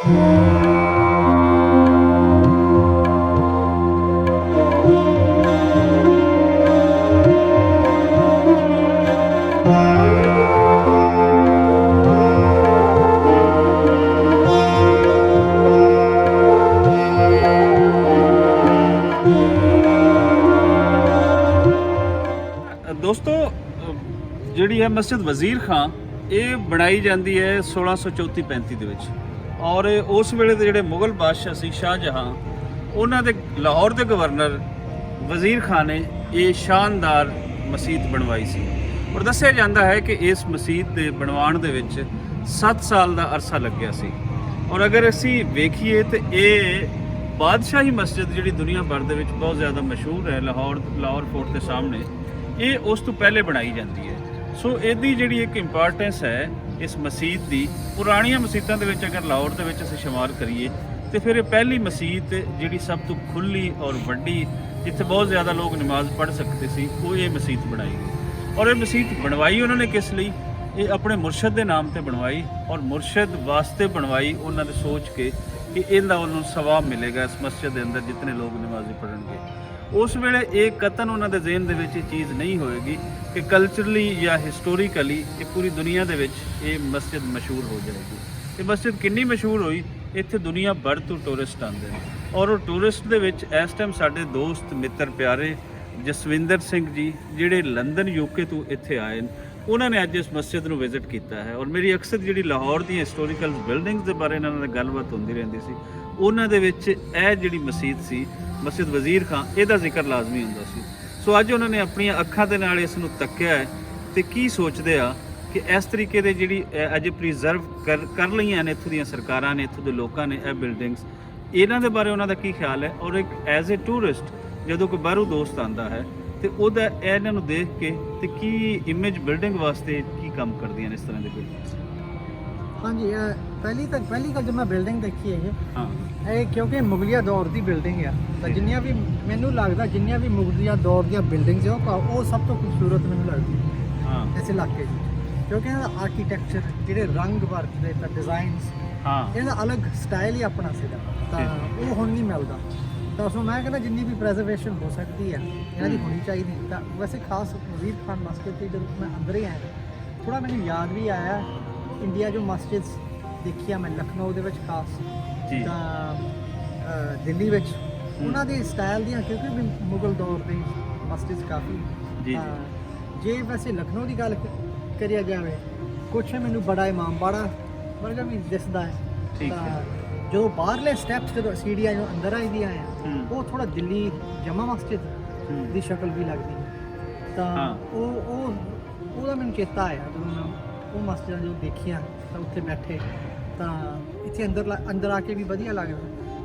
ਦੋਸਤੋ, ਜਿਹੜੀ ਹੈ ਮਸਜਿਦ ਵਜ਼ੀਰ ਖਾਂ, ਇਹ ਬਣਾਈ ਜਾਂਦੀ ਹੈ 1634-35 ਦੇ ਵਿੱਚ। ਔਰ ਉਸ ਵੇਲੇ ਦੇ ਜਿਹੜੇ ਮੁਗਲ ਬਾਦਸ਼ਾਹ ਸੀ ਸ਼ਾਹਜਹਾਂ, ਉਹਨਾਂ ਦੇ ਲਾਹੌਰ ਦੇ ਗਵਰਨਰ ਵਜ਼ੀਰ ਖਾਂ ਨੇ ਇਹ ਸ਼ਾਨਦਾਰ ਮਸਜਿਦ ਬਣਵਾਈ ਸੀ। ਔਰ ਦੱਸਿਆ ਜਾਂਦਾ ਹੈ ਕਿ ਇਸ ਮਸਜਿਦ ਦੇ ਬਣਵਾਉਣ ਦੇ ਵਿੱਚ 7 ਸਾਲ ਦਾ ਅਰਸਾ ਲੱਗਿਆ ਸੀ। ਔਰ ਅਗਰ ਅਸੀਂ ਵੇਖੀਏ ਤਾਂ ਇਹ ਬਾਦਸ਼ਾਹੀ ਮਸਜਿਦ ਜਿਹੜੀ ਦੁਨੀਆ ਭਰ ਦੇ ਵਿੱਚ ਬਹੁਤ ਜ਼ਿਆਦਾ ਮਸ਼ਹੂਰ ਹੈ, ਲਾਹੌਰ ਫੋਰਟ ਦੇ ਸਾਹਮਣੇ, ਇਹ ਉਸ ਤੋਂ ਪਹਿਲੇ ਬਣਾਈ ਜਾਂਦੀ ਹੈ। ਸੋ ਇਹਦੀ ਜਿਹੜੀ ਇੱਕ ਇੰਪੋਰਟੈਂਸ ਹੈ ਇਸ ਮਸਜਿਦ ਦੀ, ਪੁਰਾਣੀਆਂ ਮਸਜਿਦਾਂ ਦੇ ਵਿੱਚ ਅਗਰ ਲਾਹੌਰ ਦੇ ਵਿੱਚ ਅਸੀਂ ਸ਼ੁਮਾਰ ਕਰੀਏ ਤੇ ਫਿਰ ਇਹ ਪਹਿਲੀ ਮਸਜਿਦ ਜਿਹੜੀ ਸਭ ਤੋਂ ਖੁੱਲ੍ਹੀ ਔਰ ਵੱਡੀ, ਜਿੱਥੇ ਬਹੁਤ ਜ਼ਿਆਦਾ ਲੋਕ ਨਮਾਜ਼ ਪੜ੍ਹ ਸਕਦੇ ਸੀ, ਉਹ ਇਹ ਮਸਜਿਦ ਬਣਾਈ ਗਈ। ਔਰ ਇਹ ਮਸਜਿਦ ਬਣਵਾਈ ਉਹਨਾਂ ਨੇ ਕਿਸ ਲਈ? ਇਹ ਆਪਣੇ ਮੁਰਸ਼ਦ ਦੇ ਨਾਮ ਤੇ ਬਣਵਾਈ, ਔਰ ਮੁਰਸ਼ਦ ਵਾਸਤੇ ਬਣਵਾਈ, ਉਹਨਾਂ ਨੇ ਸੋਚ ਕੇ ਕਿ ਇਹਦਾ ਉਹਨੂੰ ਸਵਾਬ ਮਿਲੇਗਾ ਇਸ ਮਸਜਿਦ ਦੇ ਅੰਦਰ ਜਿਤਨੇ ਲੋਕ ਨਮਾਜ਼ੀ ਪੜ੍ਹਨਗੇ। ਉਸ ਵੇਲੇ ਇਹ ਕਤਨ ਉਹਨਾਂ ਦੇ ਜ਼ਿਹਨ ਦੇ ਵਿੱਚ ਇਹ ਚੀਜ਼ ਨਹੀਂ ਹੋਏਗੀ ਕਿ ਕਲਚਰਲੀ ਜਾਂ ਹਿਸਟੋਰੀਕਲੀ ਇਹ ਪੂਰੀ ਦੁਨੀਆ ਦੇ ਵਿੱਚ ਇਹ ਮਸਜਿਦ ਮਸ਼ਹੂਰ ਹੋ ਜਾਏਗੀ। ਇਹ ਮਸਜਿਦ ਕਿੰਨੀ ਮਸ਼ਹੂਰ ਹੋਈ, ਇੱਥੇ ਦੁਨੀਆ ਭਰ ਤੋਂ ਟੂਰਿਸਟ ਆਉਂਦੇ ਨੇ। ਔਰ ਉਹ ਟੂਰਿਸਟ ਦੇ ਵਿੱਚ ਇਸ ਟਾਈਮ ਸਾਡੇ ਦੋਸਤ ਮਿੱਤਰ ਪਿਆਰੇ ਜਸਵਿੰਦਰ ਸਿੰਘ ਜੀ, ਜਿਹੜੇ ਲੰਡਨ UK ਤੋਂ ਇੱਥੇ ਆਏ ਨੇ, ਉਹਨਾਂ ਨੇ ਅੱਜ ਇਸ ਮਸਜਿਦ ਨੂੰ ਵਿਜ਼ਿਟ ਕੀਤਾ ਹੈ। ਔਰ ਮੇਰੀ ਅਕਸਰ ਜਿਹੜੀ ਲਾਹੌਰ ਦੀਆਂ ਹਿਸਟੋਰੀਕਲ ਬਿਲਡਿੰਗਸ ਦੇ ਬਾਰੇ ਇਹਨਾਂ ਨਾਲ ਗੱਲਬਾਤ ਹੁੰਦੀ ਰਹਿੰਦੀ ਸੀ, ਉਹਨਾਂ ਦੇ ਵਿੱਚ ਇਹ ਜਿਹੜੀ ਮਸਜਿਦ ਸੀ, ਮਸਜਿਦ ਵਜ਼ੀਰ ਖਾਂ, ਇਹਦਾ ਜ਼ਿਕਰ ਲਾਜ਼ਮੀ ਹੁੰਦਾ ਸੀ। ਸੋ ਅੱਜ ਉਹਨਾਂ ਨੇ ਆਪਣੀਆਂ ਅੱਖਾਂ ਦੇ ਨਾਲ ਇਸ ਨੂੰ ਤੱਕਿਆ ਹੈ ਤੇ ਕੀ ਸੋਚਦੇ ਆ ਕਿ ਇਸ ਤਰੀਕੇ ਦੇ ਜਿਹੜੀ ਅਜੇ ਪ੍ਰੀਜ਼ਰਵ ਕਰ ਲਈਆਂ ਨੇ ਇੱਥੋਂ ਦੀਆਂ ਸਰਕਾਰਾਂ ਨੇ, ਇੱਥੋਂ ਦੇ ਲੋਕਾਂ ਨੇ ਇਹ ਬਿਲਡਿੰਗਸ, ਇਹਨਾਂ ਦੇ ਬਾਰੇ ਉਹਨਾਂ ਦਾ ਕੀ ਖਿਆਲ ਹੈ। ਔਰ ਇੱਕ ਐਜ਼ ਅ ਟੂਰਿਸਟ ਜਦੋਂ ਕੋਈ ਬਾਹਰੋਂ ਦੋਸਤ ਆਉਂਦਾ ਹੈ ਤੇ ਉਹਦਾ ਇਹਨਾਂ ਨੂੰ ਦੇਖ ਕੇ ਤੇ ਕੀ ਇਮੇਜ ਬਿਲਡਿੰਗ ਵਾਸਤੇ ਕੀ ਕੰਮ ਕਰਦੀਆਂ ਨੇ ਇਸ ਤਰ੍ਹਾਂ ਦੇ ਬਿਲਡਿੰਗਸ? ਹਾਂਜੀ, ਪਹਿਲੀ ਗੱਲ ਜਦ ਮੈਂ ਬਿਲਡਿੰਗ ਦੇਖੀ ਹੈ ਹਾਂ, ਇਹ ਕਿਉਂਕਿ ਮੁਗਲਿਆ ਦੌਰ ਦੀ ਬਿਲਡਿੰਗ ਆ, ਤਾਂ ਜਿੰਨੀਆਂ ਵੀ ਮੈਨੂੰ ਲੱਗਦਾ ਜਿੰਨੀਆਂ ਵੀ ਮੁਗਲਿਆ ਦੌਰ ਦੀਆਂ ਬਿਲਡਿੰਗਸ ਉਹ ਸਭ ਤੋਂ ਖੂਬਸੂਰਤ ਮੈਨੂੰ ਲੱਗਦੀ ਹਾਂ ਇਸ ਇਲਾਕੇ 'ਚ, ਕਿਉਂਕਿ ਇਹਨਾਂ ਦਾ ਆਰਕੀਟੈਕਚਰ, ਜਿਹੜੇ ਰੰਗ ਵਰਤਦੇ ਤਾਂ ਡਿਜ਼ਾਈਨਸ, ਹਾਂ, ਇਹਦਾ ਅਲੱਗ ਸਟਾਈਲ ਹੀ ਆਪਣਾ ਸੀਗਾ, ਤਾਂ ਉਹ ਹੁਣ ਨਹੀਂ ਮਿਲਦਾ। ਤਾਂ ਉਸ ਨੂੰ ਮੈਂ ਕਹਿੰਦਾ ਜਿੰਨੀ ਵੀ ਪ੍ਰੈਜ਼ਰਵੇਸ਼ਨ ਹੋ ਸਕਦੀ ਹੈ ਇਹਨਾਂ ਦੀ ਹੋਣੀ ਚਾਹੀਦੀ। ਤਾਂ ਵੈਸੇ ਖਾਸ ਵਜ਼ੀਰ ਖਾਨ ਮਸਜਿਦ ਦੀ ਜਦੋਂ ਮੈਂ ਅੰਦਰ ਹੀ ਆਇਆ, ਥੋੜ੍ਹਾ ਮੈਨੂੰ ਯਾਦ ਵੀ ਆਇਆ ਇੰਡੀਆ ਜੋ ਮਸਜਿਦਸ ਦੇਖੀਆਂ ਮੈਂ ਲਖਨਊ ਦੇ ਵਿੱਚ ਖਾਸ, ਤਾਂ ਦਿੱਲੀ ਵਿੱਚ ਉਹਨਾਂ ਦੇ ਸਟਾਈਲ ਦੀਆਂ, ਕਿਉਂਕਿ ਵੀ ਮੁਗਲ ਦੌਰ ਦੀ ਮਸਜਿਦ ਕਾਫੀ। ਜੇ ਵੈਸੇ ਲਖਨਊ ਦੀ ਗੱਲ ਕਰਿਆ ਜਾਵੇ, ਕੁਛ ਮੈਨੂੰ ਬੜਾ ਇਮਾਮ ਬਾੜਾ ਵਰਗਾ ਵੀ ਦਿਸਦਾ ਹੈ। ਤਾਂ ਜਦੋਂ ਬਾਹਰਲੇ ਸਟੈਪਸ, ਜਦੋਂ ਸੀੜੀਆਂ ਜੋ ਅੰਦਰ ਆਈ ਦੀਆਂ ਆ, ਉਹ ਥੋੜਾ ਦਿੱਲੀ ਜਮਾ ਮਸਜਿਦ ਦੀ ਸ਼ਕਲ ਵੀ ਲੱਗਦੀ ਹੈ। ਤਾਂ ਉਹਦਾ ਮੈਨੂੰ ਚੇਤਾ ਆਇਆ ਜਦੋਂ ਮੈਂ ਉਹ ਮਸਜਿਦਾਂ ਜੋ ਦੇਖੀਆਂ ਤਾਂ ਉੱਥੇ ਬੈਠੇ, ਤਾਂ ਇੱਥੇ ਅੰਦਰ ਆ ਕੇ ਵੀ ਵਧੀਆ ਲੱਗਦਾ।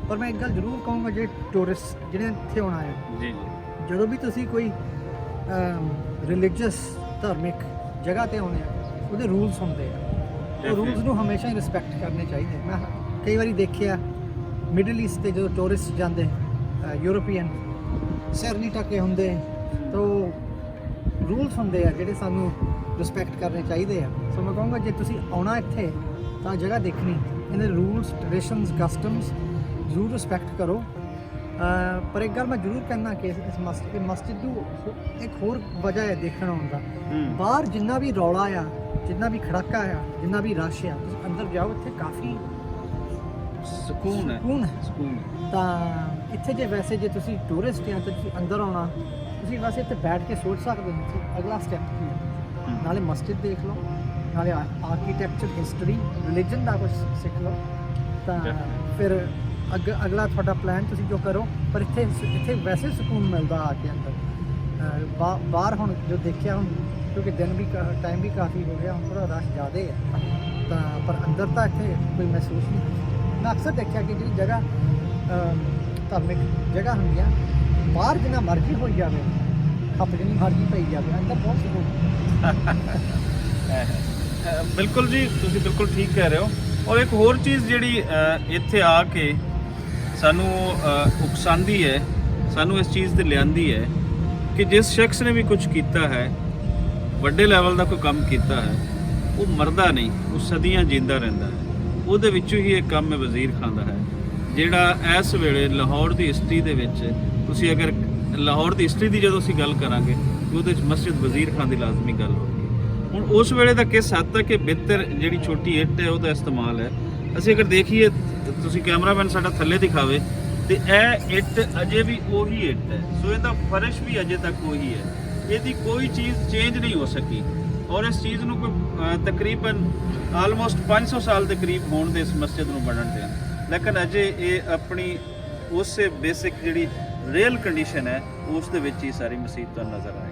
ਪਰ ਮੈਂ ਇੱਕ ਗੱਲ ਜ਼ਰੂਰ ਕਹੂੰਗਾ, ਜਿਹੜੇ ਟੂਰਿਸਟ ਜਿਹੜੇ ਇੱਥੇ ਆਉਣਾ ਹੈ, ਜੀ, ਜਦੋਂ ਵੀ ਤੁਸੀਂ ਕੋਈ ਰਿਲੀਜੀਅਸ ਧਾਰਮਿਕ ਜਗ੍ਹਾ ਤੇ ਆਉਂਦੇ ਆ, ਉਹਦੇ ਰੂਲਸ ਹੁੰਦੇ ਆ, ਉਹ ਰੂਲਸ ਨੂੰ ਹਮੇਸ਼ਾ ਹੀ ਰਿਸਪੈਕਟ ਕਰਨੇ ਚਾਹੀਦੇ। ਮੈਂ ਕਈ ਵਾਰੀ ਦੇਖਿਆ ਮਿਡਲ ਈਸਟ ਤੇ ਜਦੋਂ ਟੂਰਿਸਟ ਜਾਂਦੇ, ਯੂਰੋਪੀਅਨ ਸਿਰ ਨਹੀਂ ਢੱਕੇ ਹੁੰਦੇ, ਤਾਂ ਰੂਲਸ ਹੁੰਦੇ ਆ ਜਿਹੜੇ ਸਾਨੂੰ ਰਿਸਪੈਕਟ ਕਰਨੇ ਚਾਹੀਦੇ ਆ। ਸੋ ਮੈਂ ਕਹੂੰਗਾ ਜੇ ਤੁਸੀਂ ਆਉਣਾ ਇੱਥੇ ਤਾਂ ਜਗ੍ਹਾ ਦੇਖਣੀ, ਇਹਦੇ ਰੂਲਸ, ਟ੍ਰੈਡੀਸ਼ਨਸ, ਕਸਟਮਸ ਜ਼ਰੂਰ ਰਿਸਪੈਕਟ ਕਰੋ। ਪਰ ਇੱਕ ਗੱਲ ਮੈਂ ਜ਼ਰੂਰ ਕਹਿਣਾ ਕਿ ਇਸ ਮਸਜਿਦ ਨੂੰ ਇੱਕ ਹੋਰ ਵਜ੍ਹਾ ਹੈ ਦੇਖਣ ਆਉਣ ਦਾ, ਬਾਹਰ ਜਿੰਨਾ ਵੀ ਰੌਲਾ ਆ, ਜਿੰਨਾ ਵੀ ਖੜਾਕਾ ਆ, ਜਿੰਨਾ ਵੀ ਰਸ਼ ਆ, ਤੁਸੀਂ ਅੰਦਰ ਜਾਓ, ਇੱਥੇ ਕਾਫੀ ਸਕੂਨ ਹੈ। ਤਾਂ ਇੱਥੇ ਜੇ ਵੈਸੇ ਜੇ ਤੁਸੀਂ ਟੂਰਿਸਟ ਆ ਤਾਂ ਤੁਸੀਂ ਅੰਦਰ ਆਉਣਾ, ਤੁਸੀਂ ਵੈਸੇ ਇੱਥੇ ਬੈਠ ਕੇ ਸੋਚ ਸਕਦੇ ਹੋ ਕਿ ਅਗਲਾ ਸਟੈਪ ਕੀ ਹੈ। ਨਾਲੇ ਮਸਜਿਦ ਦੇਖ ਲਓ, ਨਾਲੇ ਆਰਕੀਟੈਕਚਰ, ਹਿਸਟਰੀ, ਰਿਲੀਜਨ ਦਾ ਕੁਝ ਸਿੱਖ ਲਓ, ਤਾਂ ਫਿਰ ਅਗਲਾ ਤੁਹਾਡਾ ਪਲਾਨ ਤੁਸੀਂ ਜੋ ਕਰੋ। ਪਰ ਇੱਥੇ ਵੈਸੇ ਸਕੂਨ ਮਿਲਦਾ ਆ ਕੇ ਅੰਦਰ। ਬਾਹਰ ਹੁਣ ਜੋ ਦੇਖਿਆ, ਹੁਣ ਕਿਉਂਕਿ ਦਿਨ ਵੀ ਟਾਈਮ ਵੀ ਕਾਫੀ ਹੋ ਗਿਆ, ਹੁਣ ਥੋੜ੍ਹਾ ਰਸ਼ ਜ਼ਿਆਦਾ ਹੈ, ਤਾਂ ਪਰ ਅੰਦਰ ਤਾਂ ਇੱਥੇ ਕੋਈ ਮਹਿਸੂਸ ਨਹੀਂ। ਮੈਂ ਅਕਸਰ ਦੇਖਿਆ ਕਿ ਜਿਹੜੀ ਜਗ੍ਹਾ ਧਾਰਮਿਕ ਜਗ੍ਹਾ ਹੁੰਦੀਆਂ, ਬਾਹਰ ਜਿੰਨਾ ਮਰਜ਼ੀ ਹੋਈ ਜਾਵੇ, ਖੱਪ ਜਿੰਨੀ ਮਰਜ਼ੀ ਪਈ ਜਾਵੇ, ਅੰਦਰ ਬਹੁਤ ਸਕੂਨ। ਬਿਲਕੁਲ ਜੀ, ਤੁਸੀਂ ਬਿਲਕੁਲ ਠੀਕ ਕਹਿ ਰਹੇ ਹੋ। ਔਰ ਇੱਕ ਹੋਰ ਚੀਜ਼ ਜਿਹੜੀ ਇੱਥੇ ਆ ਕੇ ਸਾਨੂੰ ਉਕਸਾਉਂਦੀ ਹੈ, ਸਾਨੂੰ ਇਸ ਚੀਜ਼ 'ਤੇ ਲਿਆਂਦੀ ਹੈ ਕਿ ਜਿਸ ਸ਼ਖਸ ਨੇ ਵੀ ਕੁਝ ਕੀਤਾ ਹੈ, ਵੱਡੇ ਲੈਵਲ ਦਾ ਕੋਈ ਕੰਮ ਕੀਤਾ ਹੈ, ਉਹ ਮਰਦਾ ਨਹੀਂ, ਉਹ ਸਦੀਆਂ ਜਿੰਦਾ ਰਹਿੰਦਾ ਹੈ। ਉਹਦੇ ਵਿੱਚੋਂ ਹੀ ਇੱਕ ਕੰਮ ਹੈ ਵਜ਼ੀਰ ਖਾਨ ਦਾ ਹੈ, ਜਿਹੜਾ ਇਸ ਵੇਲੇ ਲਾਹੌਰ ਦੀ ਹਿਸਟਰੀ ਦੇ ਵਿੱਚ ਤੁਸੀਂ ਅਗਰ ਲਾਹੌਰ ਦੀ ਹਿਸਟਰੀ ਦੀ ਜਦੋਂ ਅਸੀਂ ਗੱਲ ਕਰਾਂਗੇ ਤਾਂ ਉਹਦੇ ਵਿੱਚ ਮਸਜਿਦ ਵਜ਼ੀਰ ਖਾਨ ਦੀ ਲਾਜ਼ਮੀ ਗੱਲ ਹੋਵੇਗੀ। ਹੁਣ ਉਸ ਵੇਲੇ ਦਾ ਕਿਸ ਹੱਦ ਤੱਕ ਇਹ ਬਿਹਤਰ ਜਿਹੜੀ ਛੋਟੀ ਇੱਟ ਹੈ ਉਹਦਾ ਇਸਤੇਮਾਲ ਹੈ। ਅਸੀਂ ਅਗਰ ਦੇਖੀਏ, ਤੁਸੀਂ ਕੈਮਰਾਮੈਨ ਸਾਡਾ ਥੱਲੇ ਦਿਖਾਵੇ, ਤੇ ਇਹ ਇੱਟ ਅਜੇ ਵੀ ਉਹੀ ਇੱਟ ਹੈ। ਸੋ ਇਹਦਾ ਫਰਸ਼ ਵੀ ਅਜੇ ਤੱਕ ਉਹੀ ਹੈ, ਇਹਦੀ ਕੋਈ ਚੀਜ਼ ਚੇਂਜ ਨਹੀਂ ਹੋ ਸਕੀ। ਔਰ ਇਸ ਚੀਜ਼ ਨੂੰ ਕੋਈ ਤਕਰੀਬਨ ਆਲਮੋਸਟ 500 ਸਾਲ ਦੇ ਕਰੀਬ ਹੋਣ ਦੇ ਇਸ ਮਸਜਿਦ ਨੂੰ ਬਣਨ ਦੇ, ਲੇਕਿਨ ਅਜੇ ਇਹ ਆਪਣੀ ਉਸੇ ਬੇਸਿਕ ਜਿਹੜੀ ਰੀਅਲ ਕੰਡੀਸ਼ਨ ਹੈ ਉਸ ਦੇ ਵਿੱਚ ਹੀ ਸਾਰੀ ਮਸਜਿਦ ਤੁਹਾਨੂੰ ਨਜ਼ਰ ਆਏ।